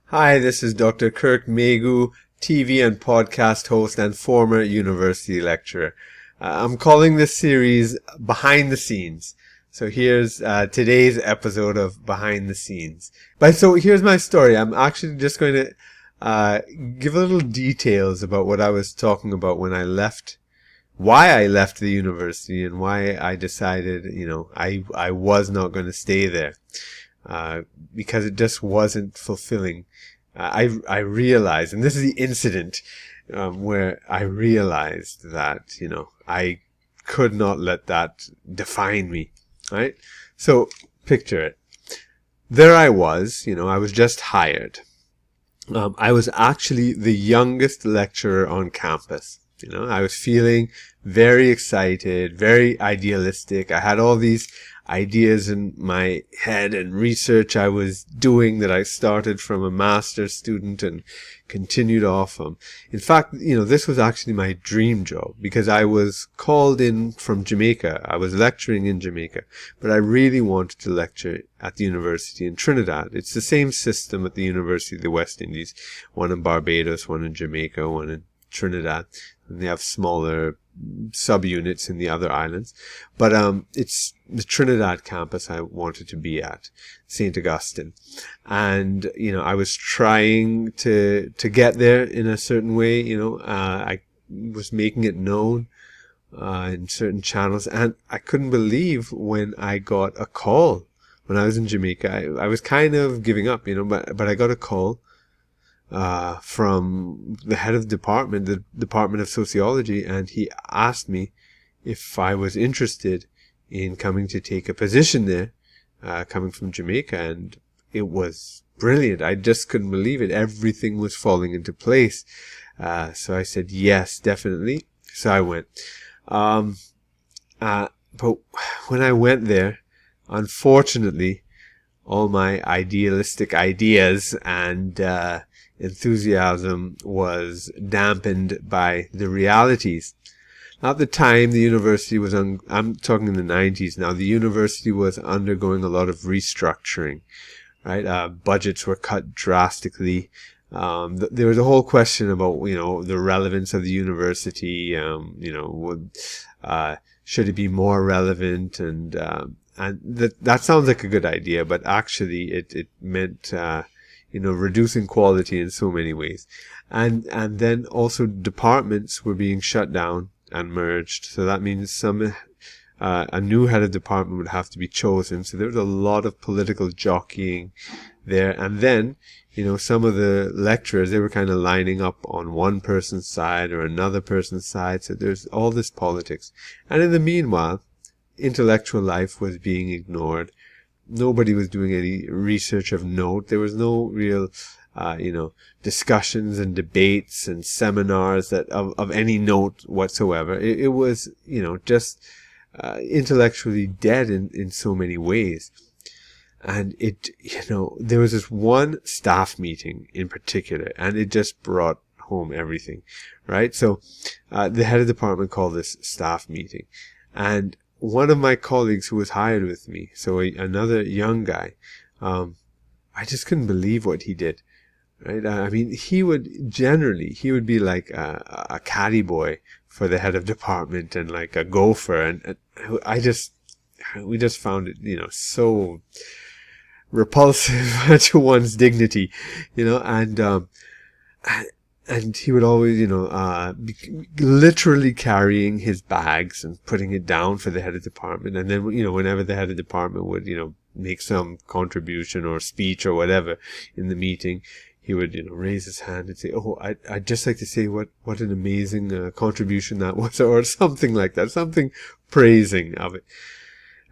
Hi, this is Dr. Kirk Megu, TV and podcast host and former university lecturer. I'm calling this series Behind the Scenes. So here's today's episode of Behind the Scenes. So here's my story. I'm actually just going to give a little details about what I was talking about when I left, why I left the university and why I decided, I was not going to stay there. Because it just wasn't fulfilling. I realized, and this is the incident where I realized that, I could not let that define me, right? So picture it. There I was, I was just hired. I was actually the youngest lecturer on campus. I was feeling very excited, very idealistic. I had all these ideas in my head and research I was doing that I started from a master's student and continued off. In fact, this was actually my dream job because I was called in from Jamaica. I was lecturing in Jamaica, but I really wanted to lecture at the university in Trinidad. It's the same system at the University of the West Indies, one in Barbados, one in Jamaica, one in Trinidad. And they have smaller subunits in the other islands. But it's the Trinidad campus I wanted to be at, St. Augustine. And, I was trying to get there in a certain way. I was making it known in certain channels. And I couldn't believe when I got a call. When I was in Jamaica, I was kind of giving up, but I got a call from the head of the Department of Sociology, and he asked me if I was interested in coming to take a position there, coming from Jamaica, and it was brilliant. I just couldn't believe it. Everything was falling into place. So I said, yes, definitely. So I went. But when I went there, unfortunately, all my idealistic ideas and enthusiasm was dampened by the realities. At the time, the university was I'm talking in the 90s now, the university was undergoing a lot of restructuring, right? Budgets were cut drastically. There was a whole question about, the relevance of the university, should it be more relevant? And that sounds like a good idea, but actually it meant, reducing quality in so many ways. And then also departments were being shut down and merged. So that means a new head of department would have to be chosen. So there was a lot of political jockeying there. And then, some of the lecturers, they were kind of lining up on one person's side or another person's side. So there's all this politics. And in the meanwhile, intellectual life was being ignored. Nobody was doing any research of note. There was no real, discussions and debates and seminars of any note whatsoever. It was, just intellectually dead in so many ways. And there was this one staff meeting in particular, and it just brought home everything, right? So the head of department called this staff meeting, and one of my colleagues who was hired with me, so another young guy, I just couldn't believe what he did, right? I mean, he would be like a caddy boy for the head of department and like a gopher, and we just found it, so repulsive to one's dignity, and he would always, be literally carrying his bags and putting it down for the head of department. And then, whenever the head of department would, make some contribution or speech or whatever in the meeting, he would, raise his hand and say, "Oh, I'd just like to say what an amazing contribution that was," or something like that, something praising of it.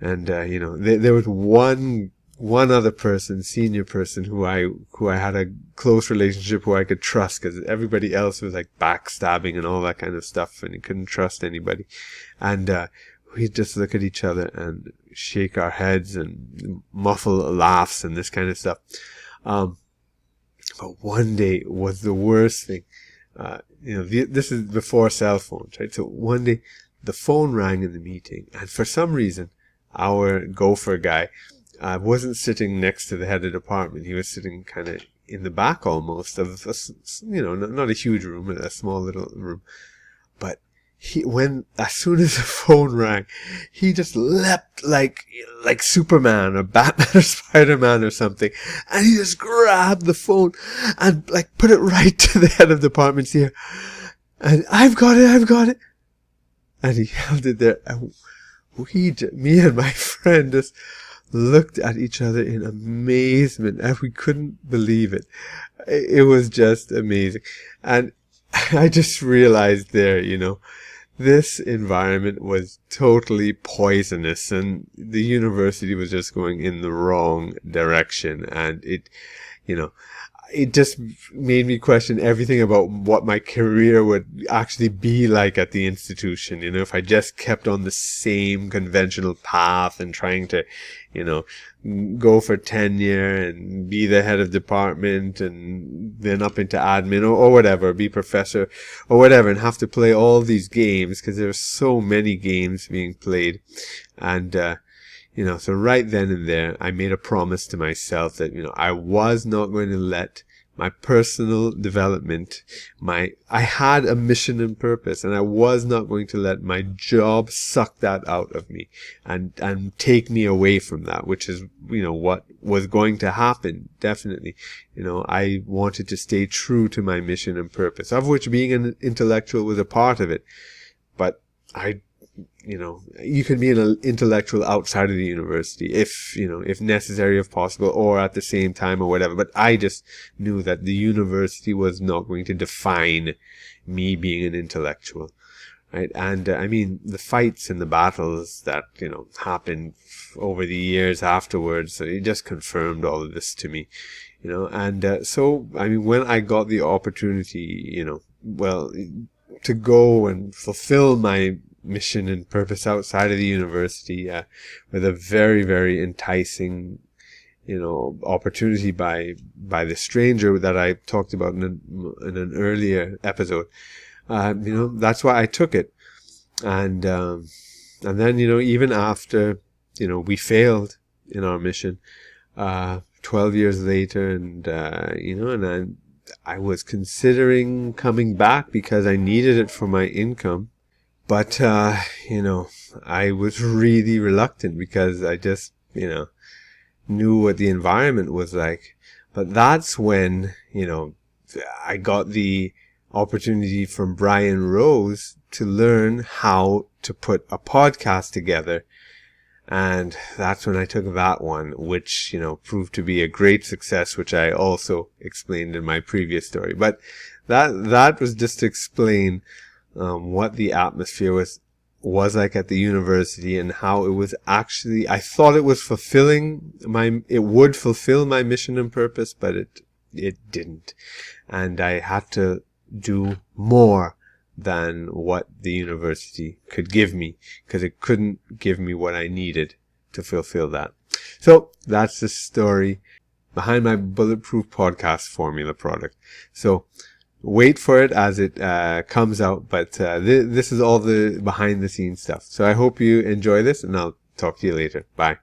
And, there was one other person, senior person, who I had a close relationship, who I could trust, because everybody else was like backstabbing and all that kind of stuff, and you couldn't trust anybody. And we'd just look at each other and shake our heads and muffle laughs and this kind of stuff. But one day was the worst thing. This is before cell phones, right? So one day the phone rang in the meeting, and for some reason, our gopher guy wasn't sitting next to the head of department. He was sitting kind of in the back almost of, not a huge room, a small little room. But as soon as the phone rang, he just leapt like Superman or Batman or Spider-Man or something. And he just grabbed the phone and like put it right to the head of the department's ear. And I've got it. And he held it there. And me and my friend just looked at each other in amazement, and we couldn't believe it. It was just amazing. And I just realized there, this environment was totally poisonous, and the university was just going in the wrong direction. And it just made me question everything about what my career would actually be like at the institution. If I just kept on the same conventional path and trying to, go for tenure and be the head of department and then up into admin or whatever, be professor or whatever, and have to play all these games because there are so many games being played. And, so right then and there, I made a promise to myself that, I was not going to let my personal development, I had a mission and purpose, and I was not going to let my job suck that out of me and take me away from that, which is, what was going to happen, definitely. I wanted to stay true to my mission and purpose, of which being an intellectual was a part of it. But you can be an intellectual outside of the university if necessary, if possible, or at the same time or whatever. But I just knew that the university was not going to define me being an intellectual, right? And the fights and the battles that, happened over the years afterwards, it just confirmed all of this to me, and so when I got the opportunity, to go and fulfill my mission and purpose outside of the university, with a very, very enticing, opportunity by the stranger that I talked about in an earlier episode. That's why I took it. And then, even after, we failed in our mission, 12 years later, and, and I was considering coming back because I needed it for my income. But, I was really reluctant because I just, knew what the environment was like. But that's when, I got the opportunity from Brian Rose to learn how to put a podcast together. And that's when I took that one, which, proved to be a great success, which I also explained in my previous story. But that was just to explain what the atmosphere was like at the university, and how it was actually, I thought it was it would fulfill my mission and purpose, but it didn't. And I had to do more than what the university could give me, because it couldn't give me what I needed to fulfill that. So that's the story behind my Bulletproof podcast formula product. So wait for it as it comes out, but this is all the behind the scenes stuff. So I hope you enjoy this, and I'll talk to you later. Bye.